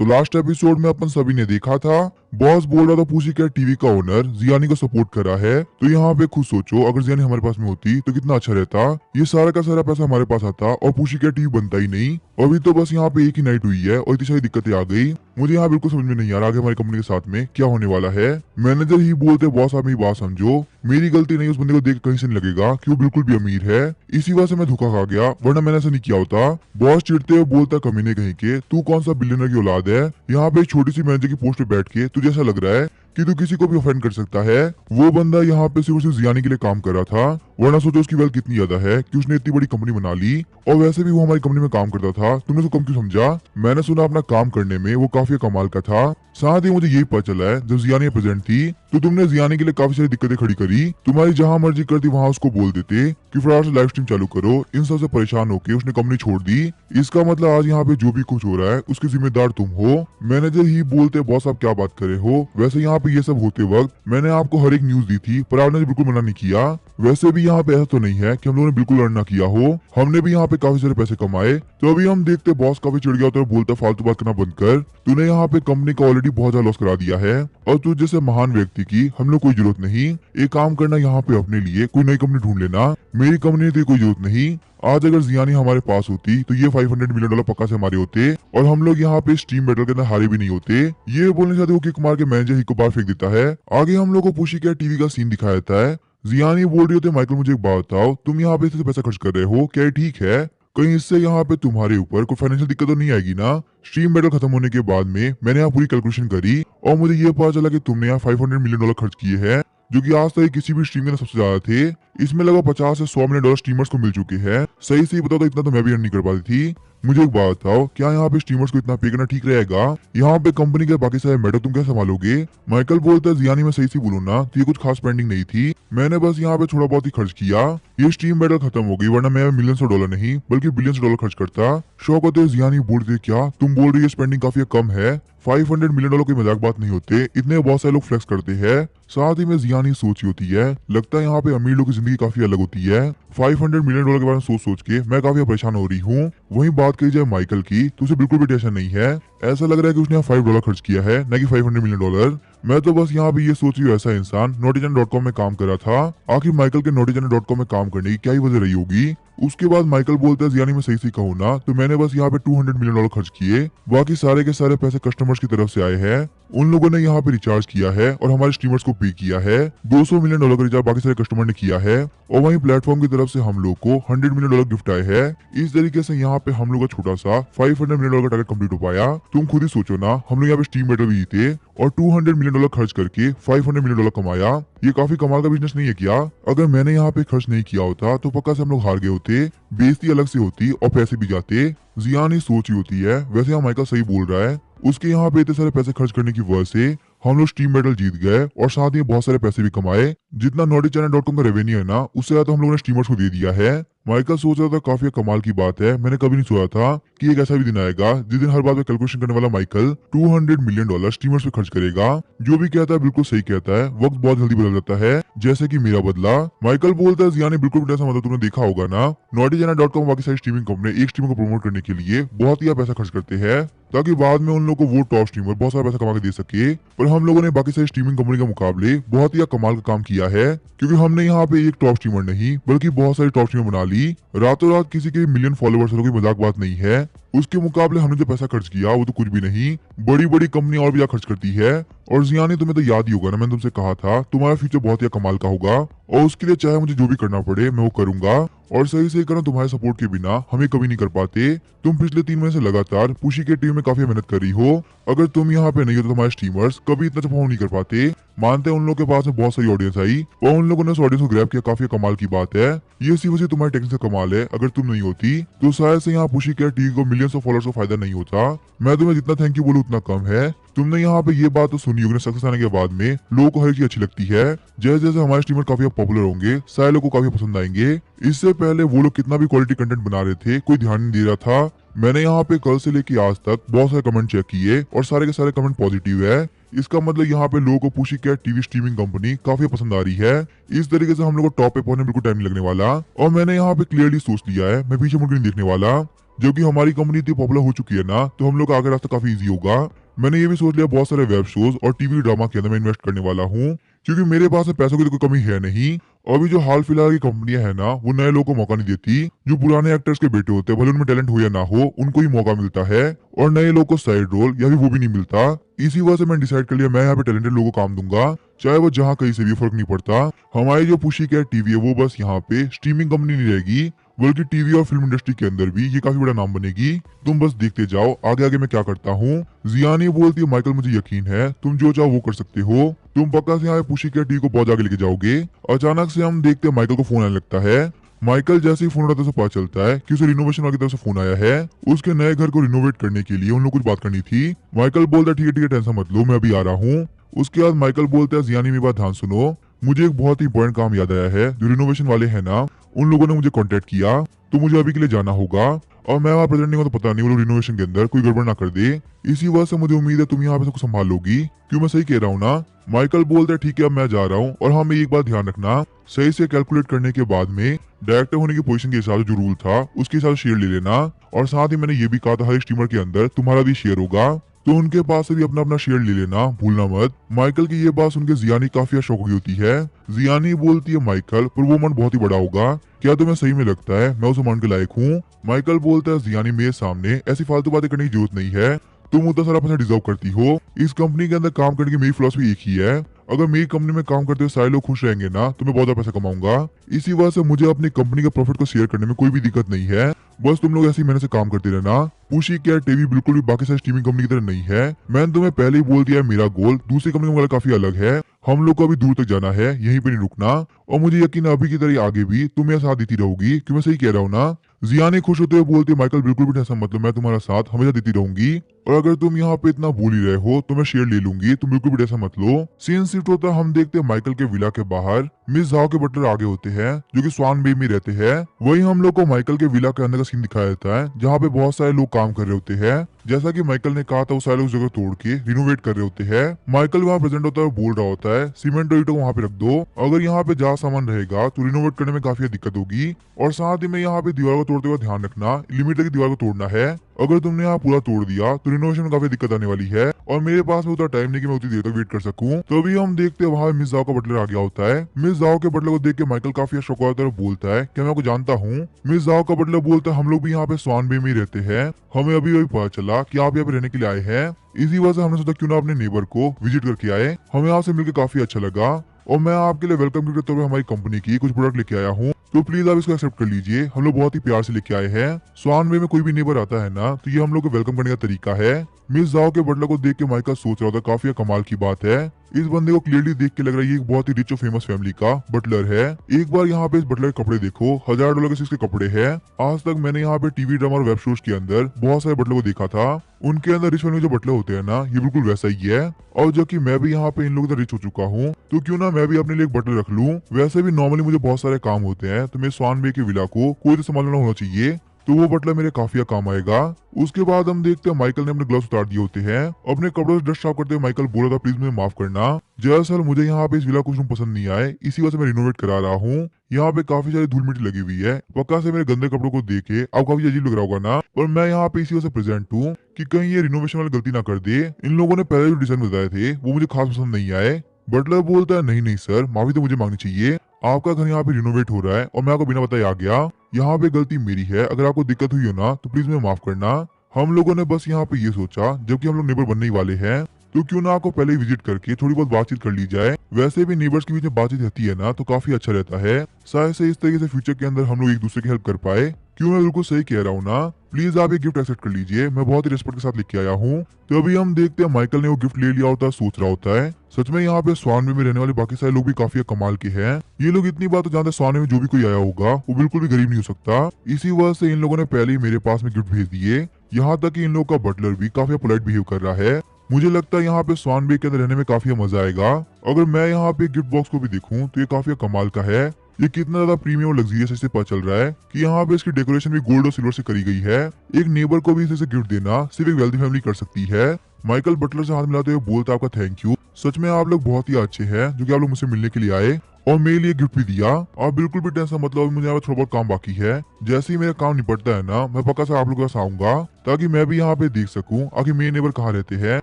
तो last episode में अपन सभी ने देखा था, बॉस बोल रहा था पुशीकैट टीवी का ओनर जियानी को सपोर्ट करा है। तो यहाँ पे खुद सोचो, अगर जियानी हमारे पास में होती तो कितना अच्छा रहता। ये सारा का सारा पैसा हमारे पास आता और पुशीकैट टीवी बनता ही नहीं। अभी तो बस यहाँ पे एक ही नाइट हुई है और इतनी सारी दिक्कतें आ गई। मुझे यहाँ बिल्कुल समझ में नहीं आ रहा आगे हमारी कंपनी के साथ में क्या होने वाला है। मैनेजर ही बोलते बॉस आप मेरी बात समझो, मेरी गलती नहीं, उस बंदे को देख कहीं से नहीं लगेगा कि वो बिल्कुल भी अमीर है। इसी वजह से मैं धोखा खा गया, वरना मैंने ऐसा नहीं किया होता। बॉस चिढ़ते हुए बोलता कमीने कहीं के, तू कौन सा बिलियनर की औलाद है, यहाँ पे एक छोटी सी मैनेजर की पोस्ट पे बैठ के तुझे ऐसा लग रहा है कि तू किसी को भी ऑफेंड कर सकता है। वो बंदा यहाँ पे सिर्फ जियानी के लिए काम कर रहा था, वरना सोचो उसकी वेल्थ कितनी ज्यादा है कि उसने इतनी बड़ी कंपनी बना ली। और वैसे भी वो हमारी कंपनी में काम करता था, तुमने उसको कम क्यों समझा। मैंने सुना अपना काम करने में वो काफी कमाल का था। साथ ही मुझे यही पता चला है जब जियानी प्रेजेंट थी तो तुमने जियानी के लिए काफी सारी दिक्कतें खड़ी करी। तुम्हारी जहां मर्जी करती वहां उसको बोल देते कि फटाफट से लाइव स्ट्रीम चालू करो। इन सबसे परेशान होकर उसने कंपनी छोड़ दी। इसका मतलब आज यहाँ पे जो भी कुछ हो रहा है उसके जिम्मेदार तुम हो। मैनेजर ही बोलते बॉस आप क्या बात करे हो, वैसे यहाँ पे ये सब होते वक्त मैंने आपको हर एक न्यूज दी थी पर आपने बिल्कुल मना नहीं किया। वैसे भी यहाँ पे ऐसा तो नहीं है कि हम लोगों ने बिल्कुल अर्न ना किया हो, हमने भी यहाँ पे काफी सारे पैसे कमाए। तो अभी हम देखते बॉस काफी चिढ़ गया तो बोलता फालतू बात करना बंद कर, तूने यहाँ पे कंपनी का ऑलरेडी बहुत ज्यादा लॉस करा दिया है और तू जैसे महान व्यक्ति की हम लोग कोई जरूरत नहीं। एक काम करना यहाँ पे अपने लिए कोई नई कंपनी ढूंढ लेना, मेरी कंपनी की कोई जरूरत नहीं। आज अगर जियानी हमारे पास होती तो ये $500 मिलियन पक्का से हमारे होते और हम लोग यहाँ पे स्टीम बैटल के अंदर हारे भी नहीं होते। ये बोलने चाहते वो किक मार के मैनेजर ही को बाहर फेंक देता है। आगे हम लोग को पुशीकैट टीवी का सीन दिखाया जाता है। जियानी बोल रही होती है माइकल मुझे एक बात बताओ, तुम यहाँ पे इससे पैसा खर्च कर रहे हो, क्या ये ठीक है? कहीं इससे यहाँ पे तुम्हारे ऊपर कोई फाइनेंशियल दिक्कत तो नहीं आएगी ना? स्ट्रीम बैटल खत्म होने के बाद में मैंने यहाँ पूरी कैलकुलेशन करी और मुझे ये पता चला कि तुमने यहाँ $500 मिलियन खर्च किए हैं, जो कि आज तक किसी भी स्ट्रीम के सबसे ज्यादा थे। इसमें लगभग 50 से $100 मिलियन स्ट्रीमर्स को मिल चुके हैं। सही से बताओ तो इतना तो मैं भी अर्न नहीं कर पाती थी। मुझे एक बात बताओ, क्या यहाँ पे स्ट्रीमर्स को इतना पे करना ठीक रहेगा? यहाँ पे कंपनी के बाकी सारे मैटर तुम क्या संभालोगे? माइकल बोलता है जियानी मैं सही से बोलूं ना तो ये कुछ खास स्पेंडिंग नहीं थी, मैंने बस यहाँ पे थोड़ा बहुत ही खर्च किया। ये स्ट्रीम बैटल खत्म हो गई, वरना मैं मिलियंस ऑफ डॉलर नहीं बल्कि बिलियंस डॉलर खर्च करता। शौक होते जियानी बोलते क्या तुम बोल रही है स्पेंडिंग काफी कम है? $500 मिलियन की मजाक बात नहीं होते, इतने बहुत सारे लोग फ्लेक्स करते हैं। साथ ही में जियानी सोची होती है, लगता है यहाँ पे अमीर लोग की जिंदगी काफी अलग होती है। $500 मिलियन के बारे में सोच सोच के मैं काफी परेशान हो रही हूँ। वहीं बात करी जाए माइकल की तो उसे बिल्कुल भी टेंशन नहीं है, ऐसा लग रहा है कि उसने $5 खर्च किया है न कि $500 मिलियन। मैं तो बस यहाँ पे ये सोच रही हूँ ऐसा इंसान naughtychannel.com में काम कर रहा था, आखिर माइकल के naughtychannel.com में काम करने की क्या ही वजह रही होगी। उसके बाद माइकल बोलता है जियानी मैं सही से कहूँ ना तो मैंने बस यहाँ पे $200 मिलियन खर्च किए, बाकी सारे के सारे पैसे कस्टमर्स की तरफ से आए हैं। उन लोगों ने यहाँ पे रिचार्ज किया है और हमारे स्ट्रीमर्स को पे किया है। $200 मिलियन का रिचार्ज बाकी सारे कस्टमर ने किया है और वहीं प्लेटफॉर्म की तरफ से हम लोग को $100 मिलियन गिफ्ट आए हैं। इस तरीके से यहाँ पे हम लोग का छोटा सा $500 मिलियन का टारगेट कंप्लीट हो पाया। तुम खुद ही सोचो ना, हम लोग यहाँ पे स्टीम बैटल भी जीते और $200 मिलियन खर्च करके $500 मिलियन कमाया। ये काफी कमाल का बिजनेस नहीं है क्या? अगर मैंने यहाँ पे खर्च नहीं किया होता तो पक्का से हम लोग हार गए होते, बेइज्जती अलग से होती और पैसे भी जाते। जियानी सोची होती है, वैसे यहाँ माइकल सही बोल रहा है, उसके यहाँ पे इतने सारे पैसे खर्च करने की वजह से हम लोग स्टीम बैटल जीत गए और साथ ही बहुत सारे पैसे भी कमाए। जितना naughtychannel.com का रेवेन्यू है ना उससे ज्यादा हम लोगों ने स्ट्रीमर्स को दे दिया है। माइकल सोच रहा था काफी कमाल की बात है, मैंने कभी नहीं सोचा था कि एक ऐसा भी दिन आएगा जिस दिन हर बात में कैलकुलेशन करने वाला माइकल $200 मिलियन स्ट्रीमर्स पे खर्च करेगा। जो भी कहता है बिल्कुल सही कहता है, वक्त बहुत जल्दी बदल जाता है, जैसे कि मेरा बदला। माइकल बोलता है जियानी बिल्कुल भी ऐसा मतलब तुमने देखा होगा ना, naughtychannel.com बाकी सारी स्ट्रीमिंग कंपनी एक स्ट्रीमर को प्रमोट करने के लिए बहुत ही पैसा खर्च करते हैं ताकि बाद में उन लोगों को वो टॉप स्ट्रीमर बहुत सारा पैसा कमा के दे सके। पर हम लोगों ने बाकी सारी स्ट्रीमिंग कंपनी के मुकाबले बहुत ही कमाल का काम किया है, क्योंकि हमने यहाँ पे एक टॉप स्ट्रीमर नहीं बल्कि बहुत सारी टॉप स्ट्रीमर बना ली। रातों रात किसी के मिलियन फॉलोअर्स कोई मजाक बात नहीं है। उसके मुकाबले हमने जो पैसा खर्च किया वो तो कुछ भी नहीं, बड़ी बड़ी कंपनी और भी ज्यादा खर्च करती है। और जियानी तुम्हें तो याद ही होगा ना, मैंने तुमसे कहा था तुम्हारा फ्यूचर बहुत ही कमाल का होगा और उसके लिए चाहे मुझे जो भी करना पड़े मैं वो करूंगा और सही से करना। तुम्हारे सपोर्ट के बिना हमें कभी नहीं कर पाते। तुम पिछले 3 महीने से लगातार पुशीकैट टीम में काफी मेहनत कर रही हो, अगर तुम यहाँ पे नहीं हो तो तुम्हारे स्ट्रीमर्स कभी इतना परफॉर्म नहीं कर पाते। मानते हैं उन लोगों के पास में बहुत सारी ऑडियंस आई और उन लोगों ने उस ऑडियंस को ग्रैब किया, काफी कमाल की बात है। ये सिर्फ तुम्हारी टेक्निक का कमाल है, अगर तुम नहीं होती तो शायद से यहाँ पुशीकैट टीवी को मिलियंस ऑफ फॉलोअर्स को फायदा नहीं होता। मैं तुम्हें जितना थैंक यू बोलूं उतना कम है। तुमने यहाँ पे ये बात तो सुनी होगी सक्सेस आने के बाद में लोगों को हर चीज अच्छी लगती है। जैसे जैसे हमारे स्ट्रीमर काफी पॉपुलर होंगे सारे लोगों को काफी पसंद आएंगे। इससे पहले वो लोग कितना भी क्वालिटी कंटेंट बना रहे थे कोई ध्यान नहीं दे रहा था। मैंने यहाँ पे कल से लेके आज तक बहुत सारे कमेंट चेक किए और सारे के सारे कमेंट पॉजिटिव है। इसका मतलब यहाँ पे लोगों को पुशीकैट टीवी स्ट्रीमिंग कंपनी काफी पसंद आ रही है। इस तरीके से हम लोग को टॉप पे पहुंचने में बिल्कुल टाइम नहीं लगने वाला और मैंने यहाँ पे क्लियरली सोच लिया है, मैं पीछे मुड़ के नहीं देखने वाला। जबकि हमारी कंपनी इतनी पॉपुलर हो चुकी है ना, तो हम लोग का आगे रास्ता काफी इजी होगा। मैंने ये भी सोच लिया बहुत सारे वेब शोज और टीवी ड्रामा के अंदर मैं इन्वेस्ट करने वाला हूँ, क्योंकि मेरे पास में पैसों की तो कोई कमी है नहीं। अभी जो हाल फिलहाल की कंपनियां है ना, वो नए लोगों को मौका नहीं देती। जो पुराने एक्टर्स के बेटे होते हैं, भले उनमें टैलेंट हो या ना हो, उनको ही मौका मिलता है, और नए लोगों को साइड रोल या फिर वो भी नहीं मिलता। इसी वजह से मैंने डिसाइड कर लिया मैं यहाँ पे टैलेंटेड लोगों को काम दूंगा, चाहे वो जहाँ कहीं से भी, फर्क नहीं पड़ता। हमारी जो पुशीकैट टीवी है वो बस यहाँ पे स्ट्रीमिंग कंपनी नहीं रहेगी, बल्कि टीवी और फिल्म इंडस्ट्री के अंदर भी ये काफी बड़ा नाम बनेगी। तुम बस देखते जाओ आगे आगे मैं क्या करता हूँ। जियानी बोलती है माइकल मुझे यकीन है तुम जो चाहो वो कर सकते हो, तुम पक्का से यहाँ पुशीकैट टीवी को बहुत आगे लेके जाओगे। अचानक से हम देखते हैं माइकल को फोन आने लगता है। माइकल जैसे ही फोन उठाता है उसे पता चलता है कि उसे रिनोवेशन वाली तरफ से फोन आया है। उसके नए घर को रिनोवेट करने के लिए उन लोग कुछ बात करनी थी। माइकल बोलता है ठीक है टेंशन मत लो, मैं अभी आ रहा हूँ। उसके बाद माइकल बोलता है जियानी मेरी बात ध्यान सुनो, मुझे एक बहुत ही इंपॉर्टेंट काम याद आया है। जो रिनोवेशन वाले हैं ना, उन लोगों ने मुझे कांटेक्ट किया, तो मुझे अभी के लिए जाना होगा, और मैं वहाँ प्रेजेंट नहीं हूँ तो पता नहीं वो लोग रिनोवेशन के अंदर कोई गड़बड़ ना कर दे। इसी वजह से मुझे उम्मीद है तुम यहाँ पे सब कुछ संभाल लोगी। क्यों, मैं सही कह रहा हूँ ना? माइकल बोलता है ठीक है अब मैं जा रहा हूँ, और हाँ मैं एक बात ध्यान रखना, सही से कैलकुलेट करने के बाद में डायरेक्टर होने की पोजीशन के हिसाब से जो रूल था उसके हिसाब से शेयर ले लेना। और साथ ही मैंने ये भी कहा था हर स्ट्रीमर के अंदर तुम्हारा भी शेयर होगा, तो उनके पास से भी अपना अपना शेयर ले लेना, भूलना मत। माइकल की ये बात सुनकर जियानी काफी शौक हुई होती है। जियानी बोलती है माइकल पर वो मन बहुत ही बड़ा होगा, क्या तुम्हें सही में लगता है मैं उसे मान के लायक हूँ? माइकल बोलता है जियानी मेरे सामने ऐसी फालतू बातें करने की जरूरत नहीं है, तुम उतना सारा पैसा डिजर्व करती हो। इस कंपनी के अंदर काम करने की मेरी फिलॉसफी एक ही है, अगर मेरी कंपनी में काम करते हुए सारे लोग खुश रहेंगे ना तो मैं बहुत ज्यादा पैसा कमाऊंगा। इसी वजह से मुझे अपनी कंपनी के प्रॉफिट को शेयर करने में कोई भी दिक्कत नहीं है, बस तुम लोग ऐसी मेहनत से काम करते रहना। पुशीकैट टीवी बिल्कुल भी बाकी सारी स्ट्रीमिंग कंपनी की तरह नहीं है। मैंने तुम्हें पहले ही बोल दिया है मेरा गोल दूसरी कंपनी का काफी अलग है। हम लोग को अभी दूर तक जाना है, यहीं पे नहीं रुकना, और मुझे यकीन है अभी की तरह आगे भी तुम मेरा साथ देती रहोगी। क्यों, मैं सही कह रहा हूँ ना? जियानी खुश होते हुए बोलती है माइकल बिल्कुल भी टेंशन मत लो, मैं तुम्हारा साथ हमेशा देती रहूंगी, और अगर तुम यहाँ पे इतना भूल ही रहे हो तो मैं शेयर ले लूंगी, तुम बिल्कुल भी टेंशन मत लो। सीन शिफ्ट होता है, हम देखते हैं माइकल के विला के बाहर मिस झाओ के बटलर आगे होते हैं जो कि स्वान बे में रहते हैं। वही हम लोग को माइकल के विला के अंदर का सीन दिखाया जाता है जहाँ पे बहुत सारे लोग काम कर रहे होते हैं। जैसा कि माइकल ने कहा था वो सारे लोग जगह तोड़ के रिनोवेट कर रहे होते हैं। माइकल वहाँ प्रेजेंट होता है और बोल रहा होता है सीमेंट और ईंटों को वहाँ पे रख दो, अगर यहाँ पे जहाँ सामान रहेगा तो रिनोवेट करने में काफी दिक्कत होगी, और साथ ही में यहाँ पे दीवार को तोड़ते हुए ध्यान रखना लिमिट तक दीवार को तोड़ना है, अगर तुमने यहाँ पूरा तोड़ दिया तो रिनोवेशन में काफी दिक्कत आने वाली है, और मेरे पास में उतना टाइम नहीं कि मैं उतनी देर तक वेट कर सकूं। तो अभी हम देखते हैं वहाँ मिस जाओ का बटलर आ गया होता है। मिस जाओ के बटलर को देख के माइकल काफी शौक होता है और बोलता है क्या मैं आपको जानता हूँ? मिस जाओ का बटलर बोलता है हम लोग भी यहाँ पे स्वान बे में ही रहते हैं, हमें अभी अभी पता चला कि आप यहाँ पे रहने के लिए आए हैं, इसी वजह से हमने सोचा क्यों ना अपने नेबर को विजिट करके आए, हमें आपसे मिलकर काफी अच्छा लगा, और मैं आपके लिए वेलकम गिफ्ट के तौर पे हमारी कंपनी की कुछ प्रोडक्ट लेके आया हूँ, तो प्लीज आप इसको एक्सेप्ट कर लीजिए, हम लोग बहुत ही प्यार से लेके आए हैं। स्वान वे में कोई भी नेबर आता है ना तो ये हम लोग को वेलकम करने का तरीका है। मिस जाओ के बटलर को देख के माइकल सोच रहा था काफी कमाल की बात है, इस बंदे को क्लियरली देख के लग रहा है ये एक बहुत ही रिच और फेमस फैमिली का बटलर है। एक बार यहाँ पे इस बटलर के कपड़े देखो, $1000 के इसके कपड़े हैं। आज तक मैंने यहाँ पे टीवी ड्रामा और वेब शोज के अंदर बहुत सारे बटलर को देखा था, उनके अंदर रिच फैमिली जो बटलर होते हैं ना ये बिल्कुल वैसा ही है, और जबकि मैं भी यहाँ पे इन लोगों से रिच हो चुका हूँ तो क्यों ना मैं भी अपने लिए एक बटलर रख लूँ। वैसे भी नॉर्मली मुझे बहुत सारे काम होते हैं, तो मेरे स्वान बे के विला को कोई तो संभालना होना चाहिए, तो वो बटलर मेरे काफी काम आएगा। उसके बाद हम देखते हैं माइकल ने अपने ग्लव्स उतार दिए होते हैं। अपने कपड़ों से डस्ट साफ करते हुए माइकल बोला था प्लीज मुझे माफ करना, दरअसल मुझे यहाँ पे इस विला कुछ रूम पसंद नहीं आए, इसी वजह से मैं रिनोवेट करा रहा हूँ। यहाँ पे काफी सारी धूल मिट्टी लगी हुई है, पक्का से मेरे गंदे कपड़ों को देखे अब काफी अजीब लग रहा होगा ना, पर मैं यहाँ पे इसी वजह से प्रेजेंट हूँ कि कहीं ये रिनोवेशन वाली गलती ना कर दे। इन लोगों ने पहले जो डिजाइन बताए थे वो मुझे खास पसंद नहीं आए। बटलर बोलता है नहीं नहीं सर, माफी तो मुझे मांगनी चाहिए, आपका घर यहाँ पे रिनोवेट हो रहा है और मैं आपको बिना बताए आ गया, यहाँ पे गलती मेरी है, अगर आपको दिक्कत हुई हो ना तो प्लीज मुझे माफ करना। हम लोगों ने बस यहाँ पे ये सोचा जबकि हम लोग नेबर बनने ही वाले हैं तो क्यों ना आपको पहले विजिट करके थोड़ी बहुत बातचीत कर ली जाए, वैसे भी नेबर्स के बीच में बातचीत रहती है ना तो काफी अच्छा रहता है, शायद से इस तरीके से फ्यूचर के अंदर हम लोग एक दूसरे की हेल्प कर पाए। क्यों, मैं बिल्कुल सही कह रहा हूँ ना? प्लीज आप ये गिफ्ट एक्सेप्ट कर लीजिए, मैं बहुत ही रिस्पेक्ट के साथ लेके आया हूँ। तो अभी हम देखते हैं माइकल ने वो गिफ्ट ले लिया होता है, सोच रहा होता है सच में यहाँ पे स्वान में रहने वाले बाकी सारे लोग भी काफी कमाल के हैं, ये लोग इतनी बात तो जानते हैं स्वान में जो भी कोई आया होगा वो बिल्कुल भी गरीब नहीं हो सकता, इसी वजह से इन लोगों ने पहले ही मेरे पास में गिफ्ट भेज दिए। यहाँ तक कि इन लोगों का बटलर भी काफी पोलाइट बिहेव कर रहा है, मुझे लगता है यहाँ पे स्वान बे के अंदर रहने में काफी मजा आएगा। अगर मैं यहाँ पे गिफ्ट बॉक्स को भी देखूं तो ये काफी कमाल का है, ये कितना ज्यादा प्रीमियम और लग्जरियस इससे पता चल रहा है कि यहाँ पे इसकी डेकोरेशन भी गोल्ड और सिल्वर से करी गई है। एक नेबर को भी इसे गिफ्ट देना सिर्फ एक वेल्दी फैमिली कर सकती है, माइकल बटलर से हाथ मिलाते हुए बोलता आपका थैंक यू, सच में आप लोग बहुत ही अच्छे हैं जो कि आप लोग मुझसे मिलने के लिए आए और मेरे लिए गिफ्ट भी दिया। आप बिल्कुल भी टेंशन मत लो, अभी मुझे यहाँ पे थोड़ा बहुत काम बाकी है। जैसे ही मेरा काम निपटता है ना, मैं पक्का से आप लोगों के पास आऊंगा ताकि मैं भी यहाँ पे देख सकूं आखिर मेरे नेबर कहाँ रहते हैं।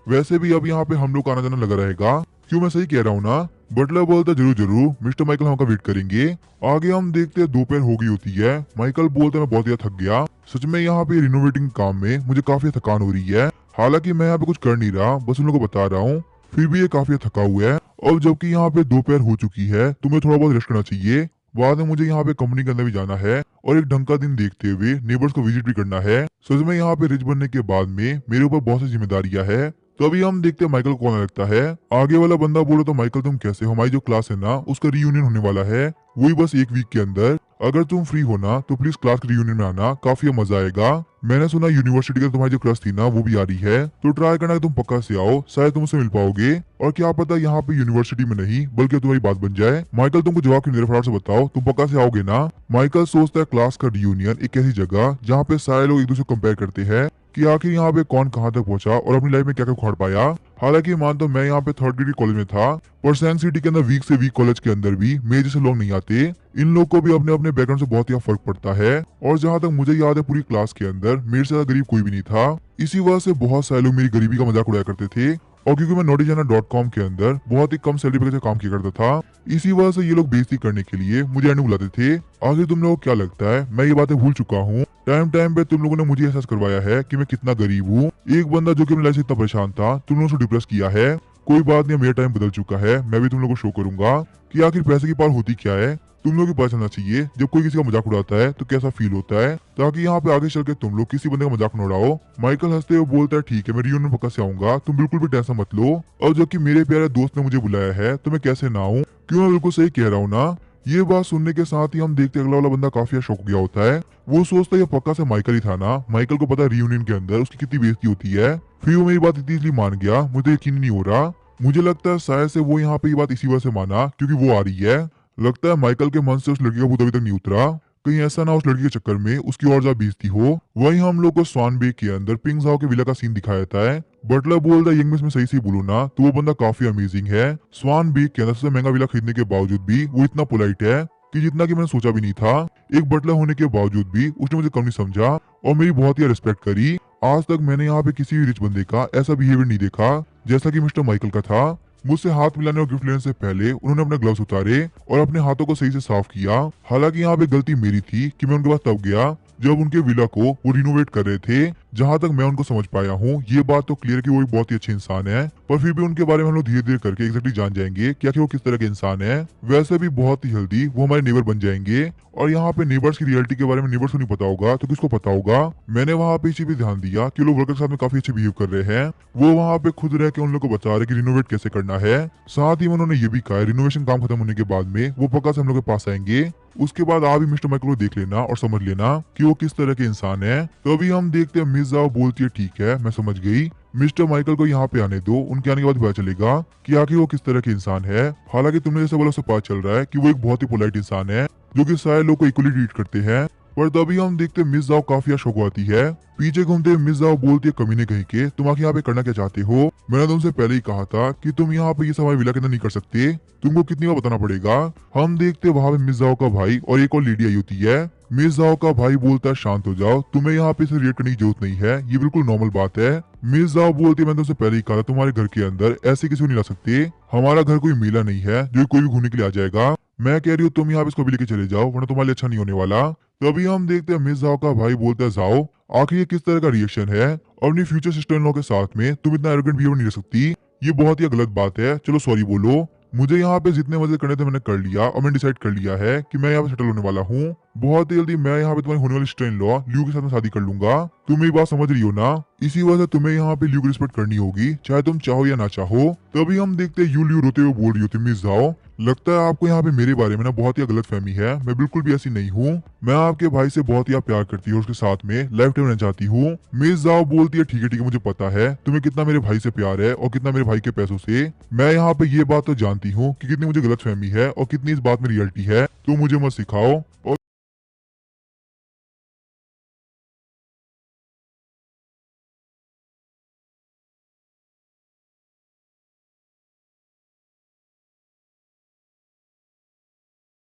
वैसे भी अब यहाँ पे हम लोग का आना जाना लगा रहेगा। क्यों, मैं सही कह रहा हूँ ना? बटलर बोलता जरूर जरूर मिस्टर माइकल, हम का वेट करेंगे। आगे हम देखते हैं दोपहर हो गई होती है। माइकल बोलता मैं बहुत ज्यादा थक गया, सच में यहाँ पे रिनोवेटिंग काम में मुझे काफी थकान हो रही है। हालांकि मैं यहाँ पे कुछ कर नहीं रहा, बस उन लोगों को बता रहा हूँ, फिर भी ये काफी थका हुआ है। और जबकि यहाँ पे दोपहर हो चुकी है, तुम्हें थोड़ा बहुत रेस्ट करना चाहिए। बाद में मुझे यहाँ पे कंपनी के अंदर भी जाना है और एक ढंग का दिन देखते हुए नेबर्स को विजिट भी करना है। सच में यहाँ पे रिच बनने के बाद में मेरे ऊपर बहुत सी जिम्मेदारियां है। तो अभी हम देखते हैं माइकल को कौन लगता है। आगे वाला बंदा बोलो तो माइकल तुम कैसे हो, हमारी जो क्लास है ना उसका रीयूनियन होने वाला है, वही बस एक वीक के अंदर। अगर तुम फ्री हो ना तो प्लीज क्लास के रियूनियन में आना, काफी मजा आएगा। मैंने सुना यूनिवर्सिटी का तुम्हारी जो क्रश थी ना वो भी आ रही है, तो ट्राई करना कि तुम पक्का से आओ, शायद तुमसे मिल पाओगे। और क्या पता यहाँ पे यूनिवर्सिटी में नहीं बल्कि तुम्हारी बात बन जाए। माइकल तुमको जवाब क्यों दे रहा, फटाफट से बताओ, तुम पक्का से आओगे ना? माइकल सोचता है क्लास का रियूनियन एक ऐसी जगह जहाँ पे सारे लोग एक दूसरे को कंपेयर करते हैं कि आखिर यहाँ पे कौन कहाँ तक पहुंचा और अपनी लाइफ में क्या क्या उखाड़ पाया। हालांकि मान तो मैं यहाँ पे थर्ड डिग्री कॉलेज में था, पर सैंग सिटी के अंदर वीक से वीक कॉलेज के अंदर भी मेरे जैसे लोग नहीं आते। इन लोग को भी अपने अपने बैकग्राउंड से बहुत ही फर्क पड़ता है। और जहाँ तक मुझे याद है पूरी क्लास के अंदर मेरे से ज्यादा गरीब कोई भी नहीं था। इसी वजह से बहुत सारे लोग मेरी गरीबी का मजाक उड़ाया करते थे। और क्योंकि मैं नोटिजाना.com के अंदर बहुत ही कम सैलरी पे काम किया करता था, इसी वजह से ये लोग बेइज्जती करने के लिए मुझे एंड बुलाते थे। आगे तुम लोगों को क्या लगता है, मैं ये बातें भूल चुका हूँ? टाइम टाइम पे तुम लोगों ने मुझे एहसास करवाया है कि मैं कितना गरीब हूँ। एक बंदा जो कि अपनी लाइफ से इतना परेशान था, तुम लोगों से डिप्रेस किया है। कोई बात नहीं, मेरा टाइम बदल चुका है, मैं भी तुम लोगों को शो करूंगा कि आखिर पैसे की पार होती क्या है। तुम लोग की पता चलना चाहिए जब कोई किसी का मजाक उड़ाता है तो कैसा फील होता है, ताकि यहाँ पे आगे चल के तुम लोग किसी बंदे का मजाक न उड़ाओ। माइकल हंसते हुए बोलता है ठीक है, मैं रियूनियन पक्का से आऊंगा, तुम बिल्कुल भी टेंशन मत लो। और जबकि मेरे प्यारे दोस्त ने मुझे बुलाया है तो मैं कैसे ना आऊँ? क्यों, मैं बिल्कुल सही कह रहा हूँ ना? ये बात सुनने के साथ ही हम देखते अगला वाला बंदा काफी शौक गया होता है। वो सोचता है ये पक्का से माइकल ही था ना। माइकल को पता है रियूनियन के अंदर उसकी कितनी बेइज्जती होती है। फिर वो मेरी बात इतनी इसलिए मान गया, मुझे यकीन नहीं हो रहा। मुझे लगता है शायद से वो यहाँ पे ये बात इसी वजह से माना क्योंकि वो आ रही है। लगता है माइकल के मन से उस लड़की का भूत अभी तक नहीं उतरा। कहीं ऐसा ना उस लड़की के चक्कर में उसकी और ज्यादा बेइज्जती हो। वहीं हम लोग को स्वान बे के अंदर पिंग झाओ के विला का सीन दिखाया जाता है। बटलर बोल रहा है यंग मिस में सही से बोलूं ना तो वो बंदा काफी अमेजिंग है। स्वान बे के अंदर सबसे महंगा विला खरीदने के बावजूद भी वो इतना पोलाइट है कि जितना कि मैंने सोचा भी नहीं था। एक बटलर होने के बावजूद भी उसने मुझे कम नहीं समझा और मेरी बहुत ही रिस्पेक्ट करी। आज तक मैंने यहाँ पे किसी भी रिच बंदे का ऐसा बिहेवियर नहीं देखा जैसा कि मिस्टर माइकल का था। मुझसे हाथ मिलाने और गिफ्ट लेने से पहले उन्होंने अपने ग्लव्स उतारे और अपने हाथों को सही से साफ किया। हालांकि यहाँ पे गलती मेरी थी कि मैं उनके पास तब गया जब उनके विला को वो रिनोवेट कर रहे थे। जहाँ तक मैं उनको समझ पाया हूँ ये बात तो क्लियर कि वो एक बहुत ही अच्छे इंसान है, पर फिर भी उनके बारे में हम लोग धीरे धीरे करके एग्जैक्टली जान जाएंगे कि आखिर वो किस तरह के इंसान है। वैसे भी बहुत ही जल्दी वो हमारे नेबर बन जाएंगे। और यहाँ पे नेबर्स की रियलिटी के बारे में नेबर्स को नहीं पता होगा तो किसको पता होगा। मैंने वहाँ पे इसी पे ध्यान दिया कि लोग वर्कर के साथ में काफी अच्छे बिहेव कर रहे हैं। वो वहाँ पे खुद रह के उन लोग को बता रहे कि रिनोवेट कैसे करना है। साथ ही उन्होंने ये भी कहा है रिनोवेशन काम खत्म होने के बाद में वो पक्का से हम लोग के पास आएंगे। उसके बाद आप भी मिस्टर माइकल को देख लेना और समझ लेना कि वो किस तरह के इंसान है। तो अभी हम देखते हैं मिस जाओ बोलती है ठीक है मैं समझ गई, मिस्टर माइकल को यहाँ पे आने दो, उनके आने के बाद पता चलेगा कि आखिर वो किस तरह के इंसान है। हालांकि तुमने जैसे बोला उससे पता चल रहा है कि वो एक बहुत ही पोलाइट इंसान है जो कि सारे लोग को इक्वली ट्रीट करते हैं। पर तभी हम देखते मिस जाओ काफी शौक आती है। पीछे घूमते मिस जाओ बोलती है कमीने कहीं के, तुम आखिर यहाँ पे करना क्या चाहते हो? मैंने तुमसे पहले ही कहा था कि तुम यहाँ पे ये सब हमारे विला के अंदर नहीं कर सकते, तुमको कितनी बार बताना पड़ेगा। हम देखते वहां पे मिस जाओ का भाई और एक और लेडी आई होती है। मिस जाओ का भाई बोलता है शांत हो जाओ, तुम्हें यहाँ पे इसे रिएक्ट करने की जरूरत नहीं है, ये बिल्कुल नॉर्मल बात है। मिस जाओ बोलती है मैंने तुमसे पहले ही कहा था तुम्हारे घर के अंदर ऐसे किसी को नहीं ला सकते, हमारा घर कोई मेला नहीं है जो कोई भी घूमने के लिए आ जाएगा। मैं कह रही हूँ तुम यहाँ पे इसको भी लेके चले जाओ वरना तुम्हारे लिए अच्छा नहीं होने वाला। तो अभी हम देखते हैं मिस जाओ का भाई बोलता है जाओ, आखिर ये किस तरह का रिएक्शन है? अपनी फ्यूचर सिस्टर इन लॉ के साथ में तुम इतना एरोगेंट बिहेव नहीं रह सकती, ये बहुत ही गलत बात है। चलो सॉरी बोलो। मुझे यहाँ पे जितने मजे करने थे मैंने कर लिया और मैंने डिसाइड कर लिया है कि मैं यहाँ पे सेटल होने वाला हूँ। बहुत ही जल्दी मैं यहाँ पे तुम्हारी होने वाली सिस्टर इन लॉ ल्यू के साथ में शादी कर लूंगा। तुम मेरी बात समझ रही हो ना? इसी वजह से तुम्हें यहाँ पे ल्यू की रिस्पेक्ट करनी होगी चाहे तुम चाहो या ना चाहो। तभी हम देखते हैं यू ल्यू रोते हुए बोल रही होती मिस जाओ, लगता है आपको यहाँ पे मेरे बारे में ना बहुत ही गलत फहमी है, मैं बिल्कुल भी ऐसी नहीं हूँ। मैं आपके भाई से बहुत ही प्यार करती हूँ, उसके साथ में लाइफ टाइम रहना चाहती हूँ। मिस जाओ बोलती है ठीक है मुझे पता है तुम्हें कितना मेरे भाई से प्यार है और कितना मेरे भाई के पैसों से। मैं यहाँ पे ये बात तो जानती हूँ कि कितनी मुझे गलत फहमी है और कितनी इस बात में रियलिटी है, तो मुझे मत सिखाओ। और